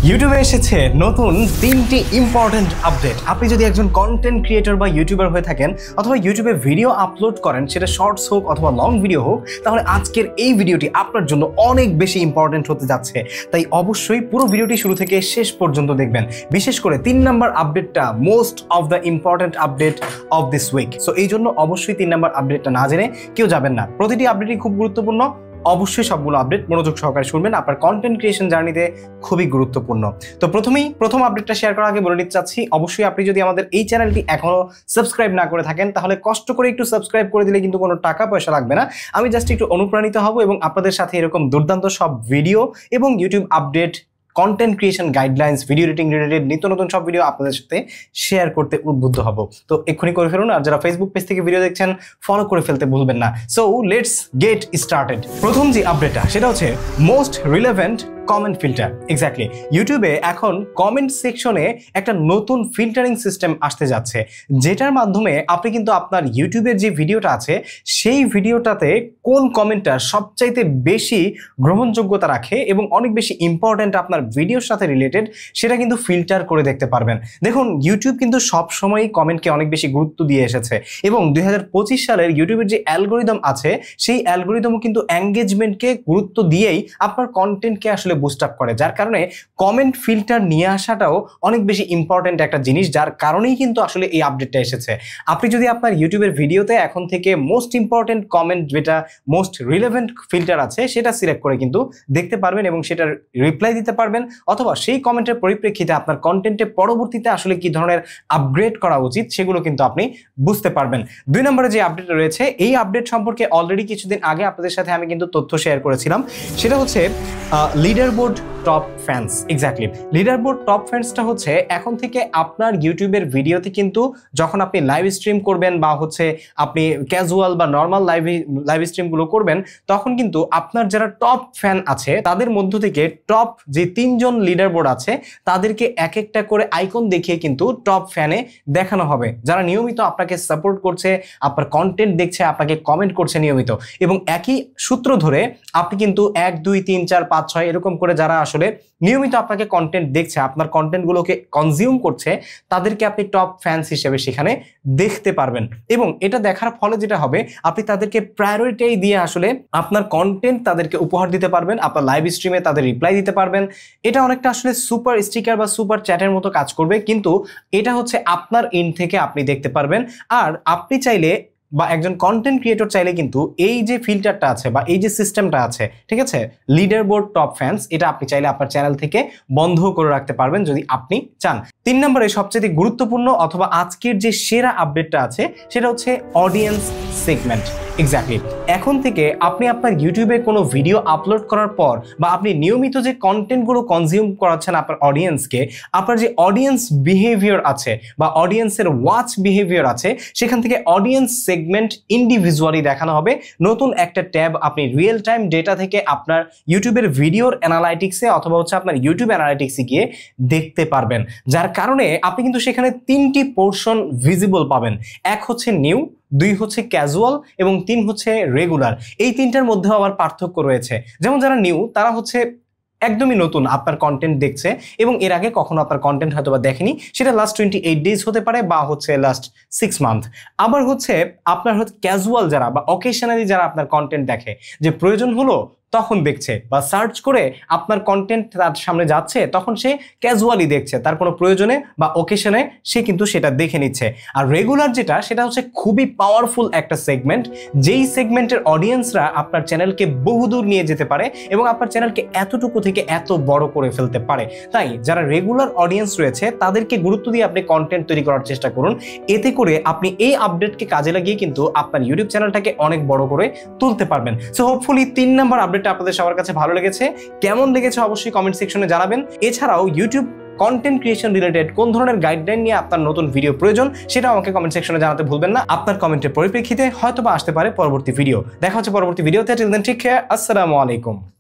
ইউটিউবে এসেছে নতুন তিনটি ইম্পর্টেন্ট আপডেট। আপনি যদি একজন কন্টেন্ট ক্রিয়েটর বা ইউটিউবার হয়ে থাকেন অথবা ইউটিউবে ভিডিও আপলোড করেন, সেটা শর্টস হোক অথবা লং ভিডিও হোক, তাহলে আজকের এই ভিডিওটি আপনার জন্য অনেক বেশি ইম্পর্টেন্ট হতে যাচ্ছে। তাই অবশ্যই পুরো ভিডিওটি শুরু থেকে শেষ পর্যন্ত দেখবেন। বিশেষ করে 3 নাম্বার আপডেটটা most of the important update of this week. So এই জন্য অবশ্যই 3 নাম্বার আপডেটটা না জেনে কেউ যাবেন না। প্রতিটি আপডেটই খুব গুরুত্বপূর্ণ। অবশ্যই সবগুলো আপডেট মনোযোগ সহকারে শুনবেন, আপনার কন্টেন্ট ক্রিয়েশন জার্নিতে খুবই গুরুত্বপূর্ণ। তো প্রথম আপডেটটা শেয়ার করার আগে বলে নিতে চাচ্ছি, অবশ্যই আপনি যদি আমাদের এই চ্যানেলটি এখনো সাবস্ক্রাইব না করে থাকেন, তাহলে কষ্ট করে একটু সাবস্ক্রাইব করে দিলে কিন্তু কোনো টাকা পয়সা লাগবে না। আমি জাস্ট একটু অনুপ্রাণিত হব এবং আপনাদের সাথে এরকম দুর্দান্ত সব ভিডিও এবং YouTube update, content creation guidelines, video editing related নিত্য নতুন সব ভিডিও আপনাদের সাথে শেয়ার করতে উদ্বুদ্ধ হব। তো এক্ষুনি করে ফেলুন, আর যারা ফেসবুক পেজ থেকে ভিডিও দেখছেন ফলো করে ফেলতে ভুলবেন না। So let's get started. প্রথম যে আপডেটটা সেটা হচ্ছে most relevant comment filter. Exactly, ইউটিউবে এখন কমেন্ট সেকশনে একটা নতুন ফিল্টারিং সিস্টেম আসতে যাচ্ছে, যেটার মাধ্যমে আপনি কিন্তু আপনার ইউটিউবের যে ভিডিওটা আছে সেই ভিডিওটাতে কোন কমেন্টটা সবচাইতে বেশি গ্রহণযোগ্যতা রাখে এবং অনেক বেশি ইম্পর্ট্যান্ট আপনার ভিডিওর সাথে রিলেটেড, সেটা কিন্তু ফিল্টার করে দেখতে পারবেন। দেখুন, ইউটিউব কিন্তু সবসময়ই কমেন্টকে অনেক বেশি গুরুত্ব দিয়ে এসেছে এবং 2025 সালের ইউটিউবের যে অ্যালগোরিদম আছে সেই অ্যালগোরিদমও কিন্তু এঙ্গেজমেন্টকে গুরুত্ব দিয়েই আপনার কন্টেন্টকে আসলে বুস্ট আপ করে, যার কারণে কমেন্ট ফিল্টার নিয়ে আসাটাও অনেক বেশি ইম্পর্টেন্ট একটা জিনিস, যার কারণেই কিন্তু আসলে এই আপডেটটা এসেছে। আপনি যদি আপনার ইউটিউবের ভিডিওতে এখন থেকে মোস্ট ইম্পর্টেন্ট কমেন্ট, যেটা মোস্ট রিলেভেন্ট ফিল্টার আছে, সেটা সিলেক্ট করে কিন্তু দেখতে পারবেন এবং সেটার রিপ্লাই দিতে পারবেন, অথবা সেই কমেন্টের পরিপ্রেক্ষিতে আপনার কন্টেন্টে পরবর্তীতে আসলে কি ধরনের আপগ্রেড করা উচিত সেগুলো কিন্তু আপনি বুঝতে পারবেন। 2 নম্বরে যে আপডেট রয়েছে, এই আপডেট সম্পর্কে অলরেডি কিছুদিন আগে আপনাদের সাথে আমি কিন্তু তথ্য শেয়ার করেছিলাম। সেটা হচ্ছে leaderboard top fans. Exactly, leaderboard top ফ্যান্সটা হচ্ছে এখন থেকে আপনার ইউটিউবের ভিডিওতে কিন্তু যখন আপনি লাইভ স্ট্রিম করবেন বা হচ্ছে আপনি ক্যাজুয়াল বা নর্মাল লাইভ স্ট্রিমগুলো করবেন, তখন কিন্তু আপনার যারা টপ ফ্যান আছে তাদের মধ্য থেকে টপ যে 3 জন লিডারবোর্ড আছে তাদেরকে এক একটা করে আইকন দেখিয়ে কিন্তু টপ ফ্যানে দেখানো হবে, যারা নিয়মিত আপনাকে সাপোর্ট করছে, আপনার কন্টেন্ট দেখছে, আপনাকে কমেন্ট করছে নিয়মিত। এবং একই সূত্র ধরে আপনি কিন্তু 1 2 3 4 5 6 এরকম করে যারা আসলে নিয়মিত আপনাকে কন্টেন্ট দেখছে, আপনার কন্টেন্টগুলোকে কনজিউম করছে, তাদেরকে আপনি টপ ফ্যান্স হিসেবে সেখানে দেখতে পারবেন। এবং এটা দেখার ফলে যেটা হবে, আপনি তাদেরকে প্রায়োরিটি দিয়ে আসলে আপনার কন্টেন্ট তাদেরকে উপহার দিতে পারবেন, আপনার লাইভ স্ট্রিমে তাদের রিপ্লাই দিতে পারবেন। এটা অনেকটা আসলে সুপার স্টিকার বা সুপার চ্যাটের মতো কাজ করবে, কিন্তু এটা হচ্ছে আপনার ইন থেকে আপনি দেখতে পারবেন। আর আপনি চাইলে বা একজন কন্টেন্ট ক্রিয়েটর চাইলে কিন্তু এই যে ফিল্টারটা আছে বা এই যে সিস্টেমটা আছে, ঠিক আছে, লিডারবোর্ড টপ ফ্যান্স, এটা আপনি চাইলে আপনার চ্যানেল থেকে বন্ধ করে রাখতে পারবেন যদি আপনি চান। 3 নম্বরে সবচেয়ে গুরুত্বপূর্ণ অথবা আজকের যে সেরা আপডেটটা আছে সেটা হচ্ছে অডিয়েন্স সেগমেন্ট। এক্স্যাক্টলি, এখন থেকে আপনি আপনার ইউটিউবে কোনো ভিডিও আপলোড করার পর বা আপনি নিয়মিত যে কন্টেন্টগুলো কনজিউম করাচ্ছেন আপনার অডিয়েন্সকে, আপনার যে অডিয়েন্স বিহেভিয়ার আছে বা অডিয়েন্সের ওয়াচ বিহেভিয়ার আছে, সেখান থেকে অডিয়েন্স সেগমেন্ট ইন্ডিভিজুয়ালি দেখানো হবে। নতুন একটা ট্যাব আপনি রিয়েল টাইম ডেটা থেকে আপনার ইউটিউবের ভিডিওর অ্যানালাইটিক্সে অথবা হচ্ছে আপনার ইউটিউব অ্যানালাইটিক্সে গিয়ে দেখতে পারবেন, যার কারণে আপনি কিন্তু সেখানে 3টি পোর্শন ভিজিবল পাবেন। 1 হচ্ছে নিউ, 2 হচ্ছে ক্যাজুয়াল এবং 3 হচ্ছে রেগুলার। এই 3টার মধ্যেও আবার পার্থক্য রয়েছে। যেমন যারা নিউ, তারা হচ্ছে একদমই নতুন আপনার কন্টেন্ট দেখছে এবং এর আগে কখনো আপনার কন্টেন্ট হয়তো বা দেখেনি, সেটা লাস্ট 28 ডেজ হতে পারে বা হচ্ছে লাস্ট 6 মান্থ। আবার হচ্ছে আপনার হচ্ছে ক্যাজুয়াল যারা বা অকেশনালি যারা আপনার কন্টেন্ট দেখে, যে প্রয়োজন হলো তখন দেখছে বা সার্চ করে আপনার কন্টেন্ট তার সামনে যাচ্ছে, তখন সে ক্যাজুয়ালি দেখছে, তার কোনো প্রয়োজনে বা ওকেশনে সে কিন্তু সেটা দেখে নিচ্ছে। আর রেগুলার যেটা, সেটা হচ্ছে খুবই পাওয়ারফুল একটা সেগমেন্ট, যেই সেগমেন্টের অডিয়েন্সরা আপনার চ্যানেলকে বহুদূর নিয়ে যেতে পারে এবং আপনার চ্যানেলকে এতটুকু থেকে এত বড় করে ফেলতে পারে। তাই যারা রেগুলার অডিয়েন্স রয়েছে তাদেরকে গুরুত্ব দিয়ে আপনি কন্টেন্ট তৈরি করার চেষ্টা করুন। এতে করে আপনি এই আপডেটকে কাজে লাগিয়ে কিন্তু আপনার ইউটিউব চ্যানেলটাকে অনেক বড় করে তুলতে পারবেন। সো হোপফুলি 3 নাম্বার আপডেট আপনাদের সবার কাছে ভালো লেগেছে। কেমন লেগেছে অবশ্যই কমেন্ট সেকশনে জানাবেন। এছাড়াও ইউটিউব কন্টেন্ট ক্রিয়েশন রিলেটেড কোন ধরনের গাইডলাইন নিয়ে আপনার নতুন ভিডিও প্রয়োজন, সেটা আমাকে কমেন্ট সেকশনে জানাতে ভুলবেন না। আপনার কমেন্টের পরিপ্রেক্ষিতে হয়তোবা আসতে পারে পরবর্তী ভিডিও। দেখা হচ্ছে পরবর্তী ভিডিওতে। Till then take care. আসসালামু আলাইকুম।